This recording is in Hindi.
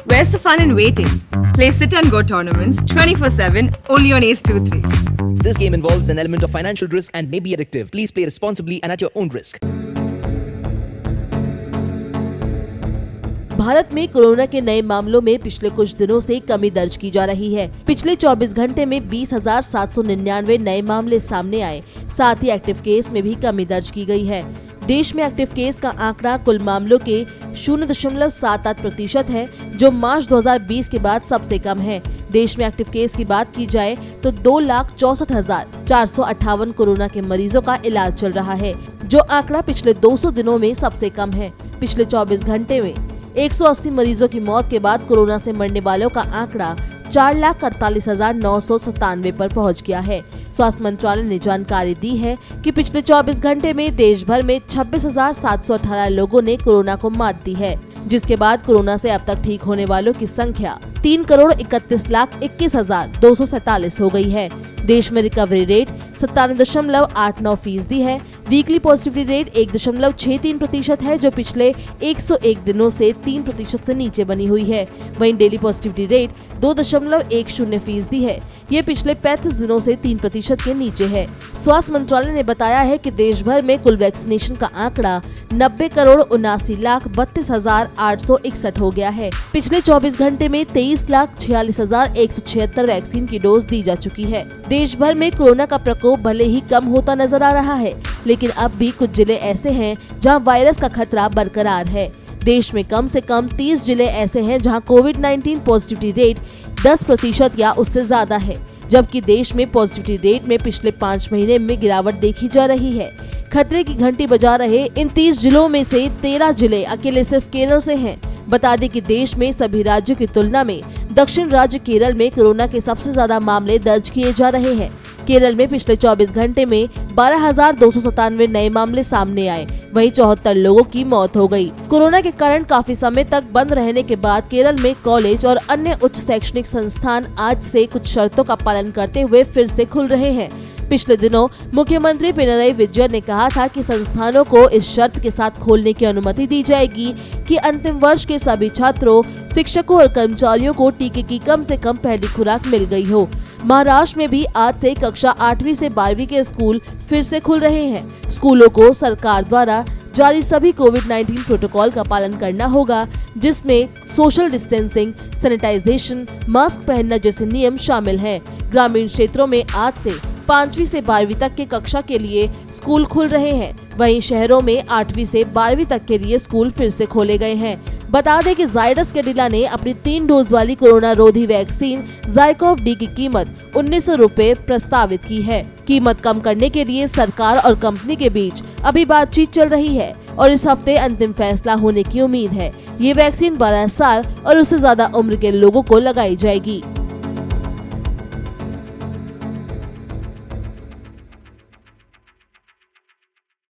Where's the fun in waiting? Play sit and go tournaments 24/7 only on Ace 2-3. This game involves an element of financial risk and may be addictive. Please play responsibly and at your own risk. Bharat में कोरोना के नए मामलों में पिछले कुछ दिनों से कमी दर्ज की जा रही है। पिछले 24 घंटे में 20,799 नए मामले सामने आए। साथ ही एक्टिव केस में भी कमी दर्ज की गई है। देश में एक्टिव केस का आंकड़ा कुल मामलों के 0.78% है, जो मार्च 2020 के बाद सबसे कम है। देश में एक्टिव केस की बात की जाए तो 2,64,458 कोरोना के मरीजों का इलाज चल रहा है, जो आंकड़ा पिछले 200 दिनों में सबसे कम है। पिछले 24 घंटे में 180 मरीजों की मौत के बाद कोरोना से मरने वालों का आंकड़ा 4,48,997 पर पहुंच गया है। स्वास्थ्य मंत्रालय ने जानकारी दी है कि पिछले 24 घंटे में देश भर में 26,718 लोगों ने कोरोना को मात दी है, जिसके बाद कोरोना से अब तक ठीक होने वालों की संख्या 3,31,21,247 हो गई है। देश में रिकवरी रेट 97.89% है। वीकली पॉजिटिविटी रेट 1.63% है, जो पिछले 101 दिनों से 3% से नीचे बनी हुई है। वहीं डेली पॉजिटिविटी रेट 2.10% है। ये पिछले 35 दिनों से 3% के नीचे है। स्वास्थ्य मंत्रालय ने बताया है कि देश भर में कुल वैक्सीनेशन का आंकड़ा 90,79,32,861 हो गया है। पिछले 24 घंटे में 23,46,176 वैक्सीन की डोज दी जा चुकी है। देश भर में कोरोना का प्रकोप भले ही कम होता नजर आ रहा है, लेकिन अब भी कुछ जिले ऐसे हैं जहां वायरस का खतरा बरकरार है। देश में कम से कम 30 जिले ऐसे हैं जहां कोविड-19 पॉजिटिविटी रेट 10% या उससे ज्यादा है, जबकि देश में पॉजिटिविटी रेट में पिछले 5 महीने में गिरावट देखी जा रही है। खतरे की घंटी बजा रहे इन 30 जिलों में से 13 जिले अकेले सिर्फ केरल से हैं। बता दें कि देश में सभी राज्यों की तुलना में दक्षिण राज्य केरल में कोरोना के सबसे ज्यादा मामले दर्ज किए जा रहे हैं। केरल में पिछले 24 घंटे में 12,297 नए मामले सामने आए, वहीं 74 लोगों की मौत हो गई। कोरोना के कारण काफी समय तक बंद रहने के बाद केरल में कॉलेज और अन्य उच्च शैक्षणिक संस्थान आज से कुछ शर्तों का पालन करते हुए फिर से खुल रहे हैं। पिछले दिनों मुख्यमंत्री पिनराई विजयन ने कहा था कि संस्थानों को इस शर्त के साथ खोलने की अनुमति दी जाएगी कि अंतिम वर्ष के सभी छात्रों, शिक्षकों और कर्मचारियों को टीके की कम से कम पहली खुराक मिल गई हो। महाराष्ट्र में भी आज से कक्षा 8वीं से 12वीं के स्कूल फिर से खुल रहे हैं। स्कूलों को सरकार द्वारा जारी सभी कोविड-19 प्रोटोकॉल का पालन करना होगा, जिसमें सोशल डिस्टेंसिंग, सैनिटाइजेशन, मास्क पहनना जैसे नियम शामिल हैं। ग्रामीण क्षेत्रों में आज से 5वीं से 12वीं तक के कक्षा के लिए स्कूल खुल रहे हैं। वहीं शहरों में 8वीं से 12वीं तक के लिए स्कूल फिर से खोले गए हैं। बता दें कि जायडस कैडिला ने अपनी 3 डोज वाली कोरोना रोधी वैक्सीन ज़ाइकोव-डी की कीमत 1,900 रुपए प्रस्तावित की है। कीमत कम करने के लिए सरकार और कंपनी के बीच अभी बातचीत चल रही है और इस हफ्ते अंतिम फैसला होने की उम्मीद है। ये वैक्सीन 12 साल और उससे ज्यादा उम्र के लोगों को लगाई जाएगी।